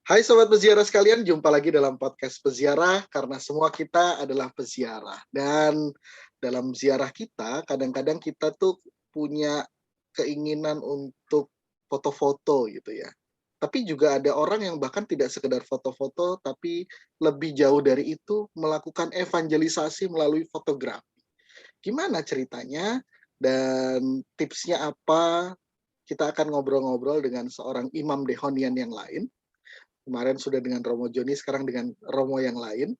Hai Sobat Peziarah sekalian, jumpa lagi dalam podcast Peziarah karena semua kita adalah peziarah. Dan dalam ziarah kita, kadang-kadang kita tuh punya keinginan untuk foto-foto gitu ya. Tapi juga ada orang yang bahkan tidak sekedar foto-foto, tapi lebih jauh dari itu melakukan evangelisasi melalui fotografi. Gimana ceritanya dan tipsnya apa? Kita akan ngobrol-ngobrol dengan seorang imam dehonian yang lain. Kemarin sudah dengan Romo Joni, sekarang dengan Romo yang lain.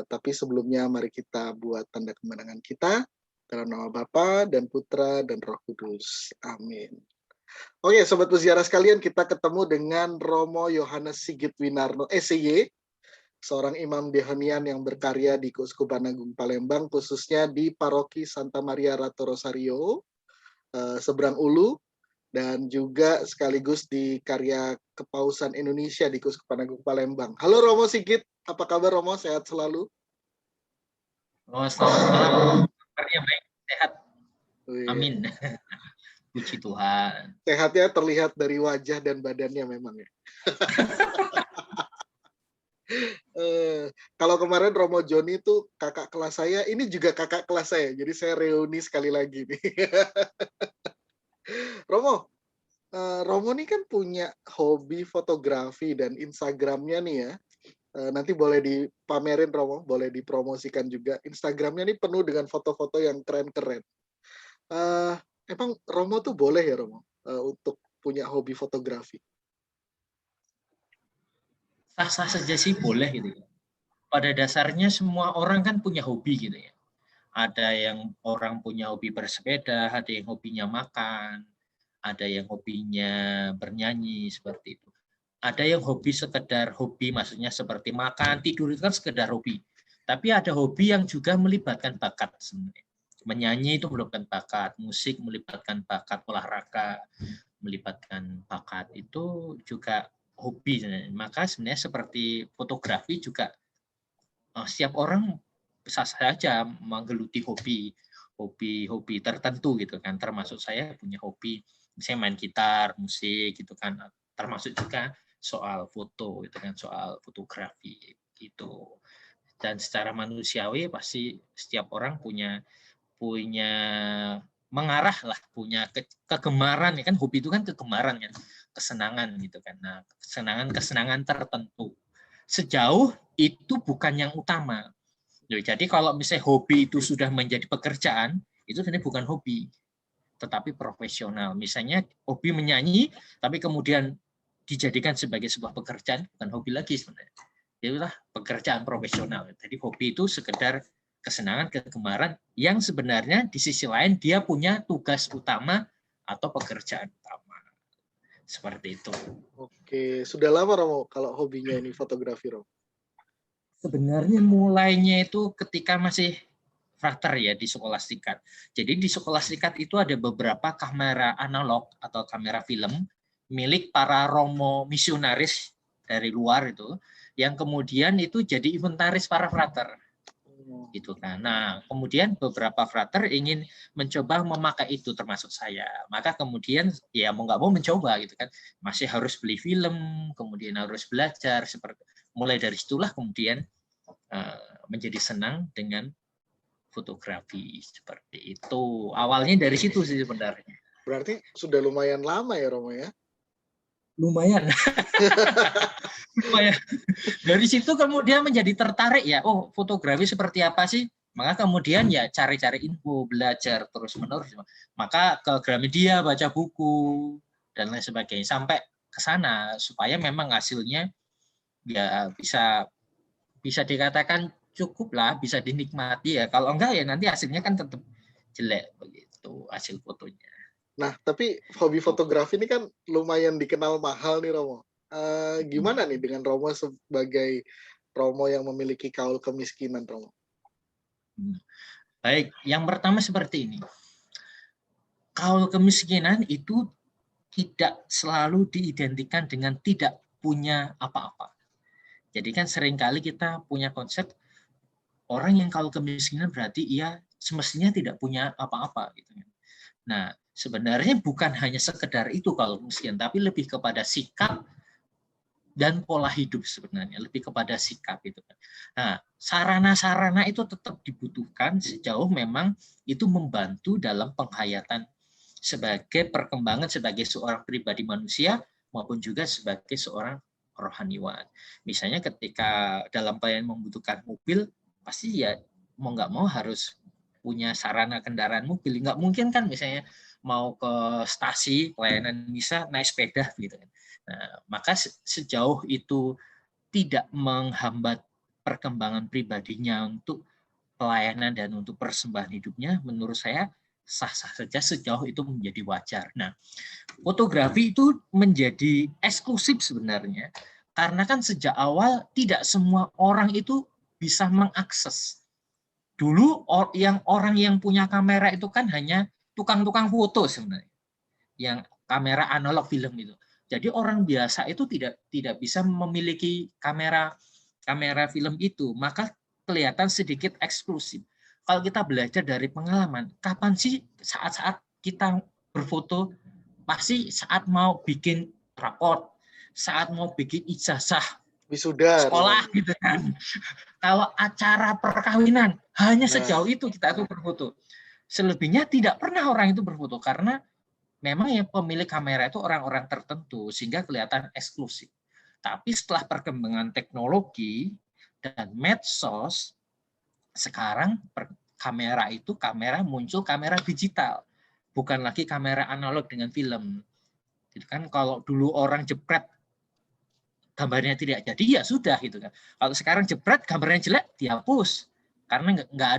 Tapi sebelumnya mari kita buat tanda kemenangan kita dalam nama Bapa dan Putra dan Roh Kudus. Amin. Oke, Sobat Peziarah sekalian, kita ketemu dengan Romo Yohanes Sigit Winarno, SY, seorang imam dehonian yang berkarya di Keuskupan Agung Palembang, khususnya di Paroki Santa Maria Ratu Rosario, seberang Ulu, dan juga sekaligus di karya Kepausan Indonesia di Keuskupan Agung Palembang. Halo Romo Sigit, apa kabar Romo? Sehat selalu? Oh, selamat malam. Kabarnya baik, sehat. Amin. Puji Tuhan. Sehatnya terlihat dari wajah dan badannya memang ya. Kalau kemarin Romo Joni itu kakak kelas saya, ini juga kakak kelas saya, jadi saya reuni sekali lagi nih. Romo, Romo nih kan punya hobi fotografi dan Instagramnya nih ya. Nanti boleh dipamerin Romo, boleh dipromosikan juga. Instagramnya nih penuh dengan foto-foto yang keren-keren. Emang Romo tuh boleh ya Romo untuk punya hobi fotografi? Sah-sah saja sih boleh gitu ya. Pada dasarnya semua orang kan punya hobi gitu ya. Ada yang orang punya hobi bersepeda, ada yang hobinya makan, ada yang hobinya bernyanyi seperti itu. Ada yang hobi sekedar hobi, maksudnya seperti makan, tidur itu kan sekedar hobi. Tapi ada hobi yang juga melibatkan bakat sebenarnya. Menyanyi itu melibatkan bakat, musik melibatkan bakat, olahraga melibatkan bakat, itu juga hobi. Maka sebenarnya seperti fotografi juga setiap orang bisa saja menggeluti hobi tertentu gitu kan. Termasuk saya punya hobi misalnya main gitar, musik gitu kan. Termasuk juga soal foto itu kan, soal fotografi gitu. Dan secara manusiawi pasti setiap orang punya mengarah lah, punya kegemaran ya kan. Hobi itu kan kegemaran kan, kesenangan gitu kan. Nah, kesenangan tertentu sejauh itu bukan yang utama. Jadi kalau misalnya hobi itu sudah menjadi pekerjaan, itu sebenarnya bukan hobi, tetapi profesional. Misalnya hobi menyanyi, tapi kemudian dijadikan sebagai sebuah pekerjaan, bukan hobi lagi sebenarnya. Itulah pekerjaan profesional. Jadi hobi itu sekedar kesenangan, kegemaran yang sebenarnya di sisi lain dia punya tugas utama atau pekerjaan utama. Seperti itu. Oke, sudah lama Romo kalau hobinya ini fotografi Romo? Sebenarnya mulainya itu ketika masih frater ya di Skolastikat. Jadi di Skolastikat itu ada beberapa kamera analog atau kamera film milik para romo misionaris dari luar itu, yang kemudian itu jadi inventaris para frater. Gitu kan. Nah, kemudian beberapa frater ingin mencoba memakai itu, termasuk saya. Maka kemudian ya mau nggak mau mencoba gitu kan. Masih harus beli film, kemudian harus belajar seperti. Mulai dari situlah kemudian menjadi senang dengan fotografi seperti itu. Awalnya dari situ sih sebenarnya. Berarti sudah lumayan lama ya Romo ya? Lumayan. Lumayan. Dari situ kemudian menjadi tertarik ya, oh fotografi seperti apa sih? Maka kemudian ya cari-cari info, belajar terus-menerus. Maka ke Gramedia, baca buku, dan lain sebagainya. Sampai ke sana, supaya memang hasilnya ya bisa dikatakan cukup lah, bisa dinikmati ya. Kalau enggak ya nanti hasilnya kan tetap jelek begitu hasil fotonya. Nah, tapi hobi fotografi ini kan lumayan dikenal mahal nih Romo. Gimana nih dengan Romo sebagai Romo yang memiliki kaul kemiskinan Romo? Baik, yang pertama seperti ini. Kaul kemiskinan itu tidak selalu diidentikan dengan tidak punya apa-apa. Jadi kan seringkali kita punya konsep orang yang kaul kemiskinan berarti ia semestinya tidak punya apa-apa gitu. Nah, sebenarnya bukan hanya sekedar itu kaul kemiskinan, tapi lebih kepada sikap dan pola hidup sebenarnya, lebih kepada sikap itu. Nah, sarana-sarana itu tetap dibutuhkan sejauh memang itu membantu dalam penghayatan sebagai perkembangan sebagai seorang pribadi manusia maupun juga sebagai seorang rohaniwan. Misalnya ketika dalam pelayanan membutuhkan mobil, pasti ya mau nggak mau harus punya sarana kendaraan mobil. Nggak mungkin kan misalnya mau ke stasi pelayanan misa naik sepeda gitu kan. Nah, maka sejauh itu tidak menghambat perkembangan pribadinya untuk pelayanan dan untuk persembahan hidupnya, menurut saya sah-sah saja sejauh itu menjadi wajar. Nah, fotografi itu menjadi eksklusif sebenarnya, karena kan sejak awal tidak semua orang itu bisa mengakses. Dulu orang yang punya kamera itu kan hanya tukang-tukang foto sebenarnya, yang kamera analog film itu. Jadi orang biasa itu tidak bisa memiliki kamera film itu, maka kelihatan sedikit eksklusif. Kalau kita belajar dari pengalaman, kapan sih saat-saat kita berfoto? Pasti saat mau bikin raport, saat mau bikin ijazah Wisuda sekolah rumahnya. gitu kan. Kalau acara perkawinan, hanya sejauh itu kita tuh berfoto. Selebihnya tidak pernah orang itu berfoto karena memang yang pemilik kamera itu orang-orang tertentu sehingga kelihatan eksklusif. Tapi setelah perkembangan teknologi dan medsos, sekarang kamera muncul kamera digital, bukan lagi kamera analog dengan film. Jadi kan kalau dulu orang jepret gambarnya tidak jadi ya sudah gitu kan. Kalau sekarang jepret gambarnya jelek dihapus karena nggak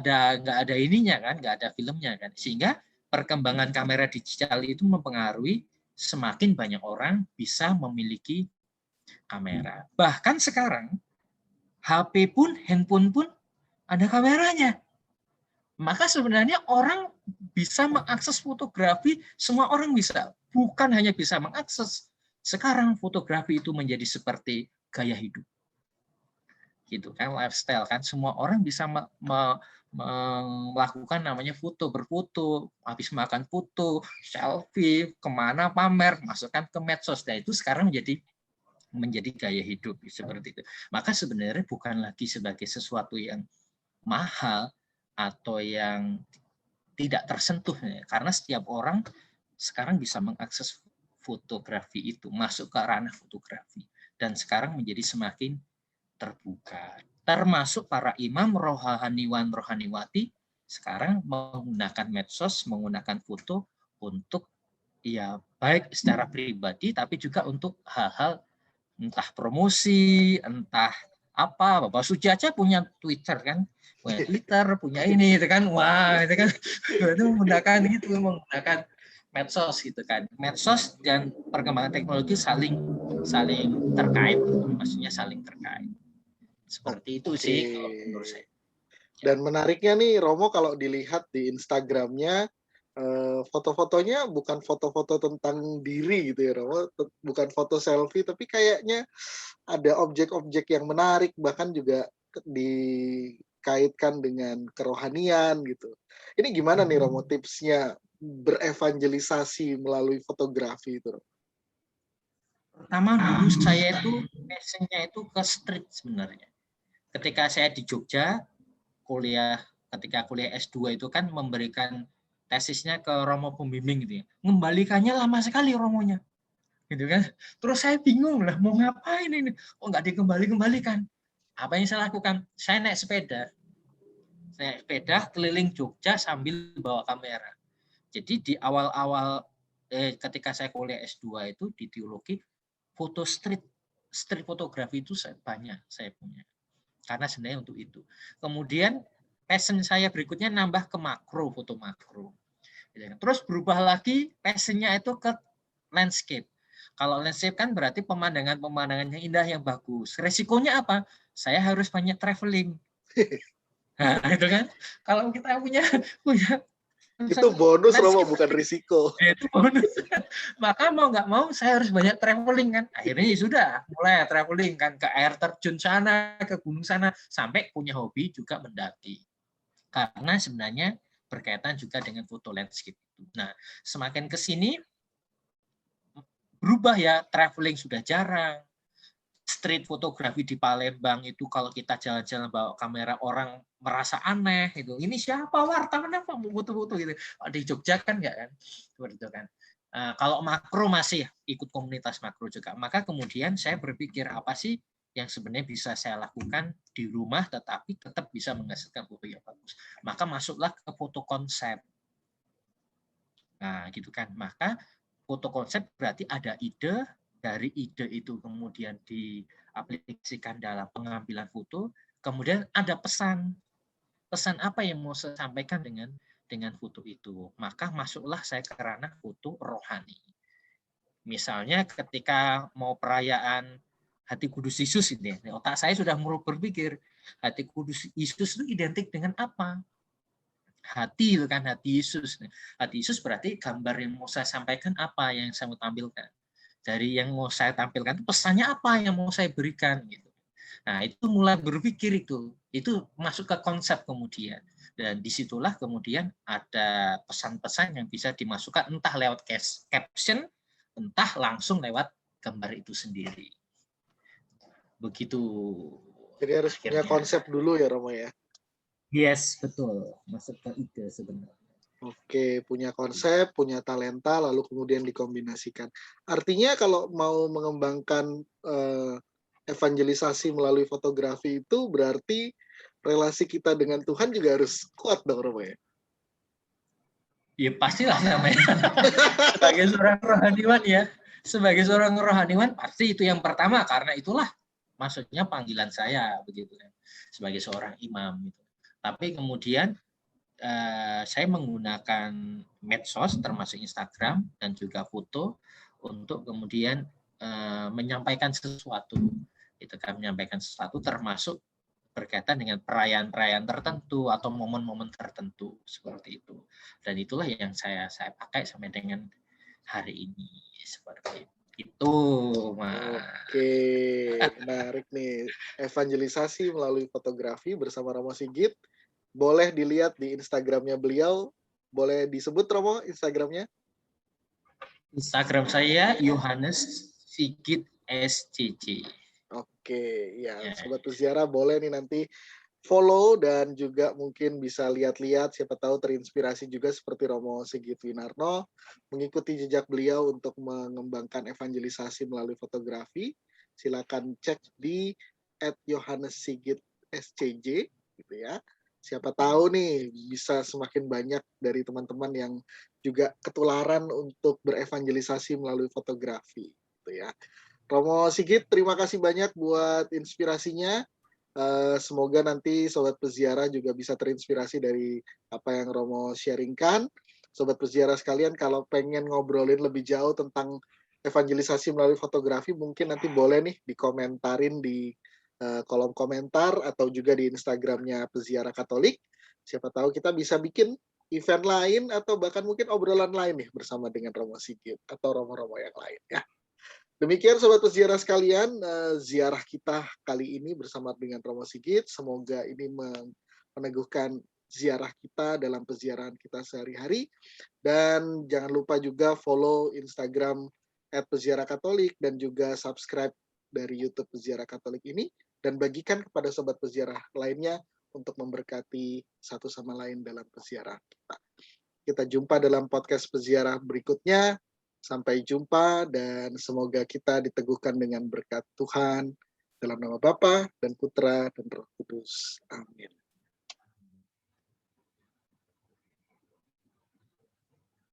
ada ininya kan, nggak ada filmnya kan. Sehingga perkembangan kamera digital itu mempengaruhi semakin banyak orang bisa memiliki kamera. Bahkan sekarang HP pun, handphone pun ada kameranya. Maka sebenarnya orang bisa mengakses fotografi, semua orang bisa. Bukan hanya bisa mengakses. Sekarang fotografi itu menjadi seperti gaya hidup. Gitu kan, lifestyle kan. Semua orang bisa melakukan namanya foto, berfoto, habis makan foto, selfie, kemana pamer, masukkan ke medsos. Dan itu sekarang menjadi gaya hidup seperti itu. Maka sebenarnya bukan lagi sebagai sesuatu yang mahal atau yang tidak tersentuh, karena setiap orang sekarang bisa mengakses fotografi itu, masuk ke ranah fotografi, dan sekarang menjadi semakin terbuka. Termasuk para imam rohaniwan-rohaniwati sekarang menggunakan medsos, menggunakan foto untuk ya baik secara pribadi tapi juga untuk hal-hal entah promosi, entah apa. Bapak Suci aja punya Twitter kan, punya ini itu kan, wah itu kan itu menggunakan medsos gitu kan. Medsos dan perkembangan teknologi saling terkait, maksudnya saling terkait. Seperti itu Oke. sih kalau menurut saya. Dan menariknya nih Romo kalau dilihat di Instagramnya, foto-fotonya bukan foto-foto tentang diri gitu ya Romo, bukan foto selfie, tapi kayaknya ada objek-objek yang menarik, bahkan juga dikaitkan dengan kerohanian gitu. Ini gimana nih Romo tipsnya berevangelisasi melalui fotografi itu? Pertama dulu saya itu passionnya itu ke street sebenarnya. Ketika saya di Jogja, ketika kuliah S2 itu kan memberikan tesisnya ke Romo pembimbing gitu ya. Mengembalikannya lama sekali Romonya. Gitu kan. Terus saya bingung lah mau ngapain ini. Oh nggak dikembalikan. Apa yang saya lakukan? Saya naik sepeda. Keliling Jogja sambil bawa kamera. Jadi di awal-awal ketika saya kuliah S2 itu di teologi, foto street fotografi itu saya punya. Karena sebenarnya untuk itu. Kemudian passion saya berikutnya nambah ke makro, foto makro. Terus berubah lagi passionnya itu ke landscape. Kalau landscape kan berarti pemandangan yang indah, yang bagus. Resikonya apa? Saya harus banyak traveling. Nah, itu kan. Kalau kita punya Itu bonus Romo, landscape, bukan risiko. itu bonus. Maka mau nggak mau saya harus banyak traveling kan. Akhirnya ya sudah mulai traveling kan ke air terjun sana, ke gunung sana, sampai punya hobi juga mendaki. Karena sebenarnya berkaitan juga dengan foto landscape. Nah, semakin ke sini berubah ya, traveling sudah jarang. street fotografi di Palembang itu kalau kita jalan-jalan bawa kamera orang merasa aneh itu. Ini siapa wartawan apa mau foto-foto gitu. Di Jogja kan enggak kan? Seperti itu kan. Kalau makro masih ikut komunitas makro juga. Maka kemudian saya berpikir apa sih yang sebenarnya bisa saya lakukan di rumah tetapi tetap bisa menghasilkan foto yang bagus. Maka masuklah ke foto konsep. Nah, gitu kan. Maka foto konsep berarti ada ide, dari ide itu kemudian diaplikasikan dalam pengambilan foto, kemudian ada pesan. Pesan apa yang mau saya sampaikan dengan foto itu. Maka masuklah saya ke ranah foto rohani. Misalnya ketika mau perayaan Hati Kudus Yesus ini, otak saya sudah mulai berpikir, Hati Kudus Yesus itu identik dengan apa? Hati itu kan, hati Yesus. Hati Yesus berarti gambar yang mau saya sampaikan apa yang saya mau tampilkan. Dari yang mau saya tampilkan, pesannya apa yang mau saya berikan. Gitu. Nah, itu mulai berpikir itu masuk ke konsep kemudian. Dan disitulah kemudian ada pesan-pesan yang bisa dimasukkan entah lewat caption, entah langsung lewat gambar itu sendiri. Begitu. Jadi harus punya konsep dulu ya Romo ya. Yes, betul. Masuk ke ide sebenarnya. Oke, punya konsep, punya talenta, lalu kemudian dikombinasikan. Artinya kalau mau mengembangkan evangelisasi melalui fotografi itu berarti relasi kita dengan Tuhan juga harus kuat dong, Romo ya? Ya pastilah namanya. Sebagai seorang rohaniwan ya. Sebagai seorang rohaniwan pasti itu yang pertama karena itulah maksudnya panggilan saya begitu kan. Sebagai seorang imam gitu. Tapi kemudian saya menggunakan medsos termasuk Instagram dan juga foto untuk kemudian menyampaikan sesuatu. Itu kan menyampaikan sesuatu termasuk berkaitan dengan perayaan-perayaan tertentu atau momen-momen tertentu seperti itu. Dan itulah yang saya pakai sampai dengan hari ini seperti itu, Mas. Oke, menarik nih. Evangelisasi melalui fotografi bersama Romo Sigit. Boleh dilihat di Instagramnya beliau. Boleh disebut Romo Instagramnya? Instagram saya Yohanes Sigit SCC. Oke, ya Sobat Peziarah boleh nih nanti follow dan juga mungkin bisa lihat-lihat, siapa tahu terinspirasi juga seperti Romo Sigit Winarno, mengikuti jejak beliau untuk mengembangkan evangelisasi melalui fotografi. Silakan cek di @yohanessigit_scj gitu ya. Siapa tahu nih bisa semakin banyak dari teman-teman yang juga ketularan untuk berevangelisasi melalui fotografi gitu ya. Romo Sigit, terima kasih banyak buat inspirasinya. Semoga nanti Sobat Peziarah juga bisa terinspirasi dari apa yang Romo sharingkan. Sobat Peziarah sekalian, kalau pengen ngobrolin lebih jauh tentang evangelisasi melalui fotografi, mungkin nanti boleh nih dikomentarin di kolom komentar atau juga di Instagramnya Peziarah Katolik. Siapa tahu kita bisa bikin event lain atau bahkan mungkin obrolan lain nih bersama dengan Romo Sigit atau Romo-Romo yang lain ya. Demikian Sobat Peziarah sekalian, ziarah kita kali ini bersama dengan Romo Sigit. Semoga ini meneguhkan ziarah kita dalam peziarahan kita sehari-hari. Dan jangan lupa juga follow Instagram @peziarah katolik dan juga subscribe dari YouTube Peziarah Katolik ini. Dan bagikan kepada Sobat Peziarah lainnya untuk memberkati satu sama lain dalam peziarah kita. Kita jumpa dalam podcast peziarah berikutnya. Sampai jumpa dan semoga kita diteguhkan dengan berkat Tuhan dalam nama Bapa dan Putra dan Roh Kudus. Amin.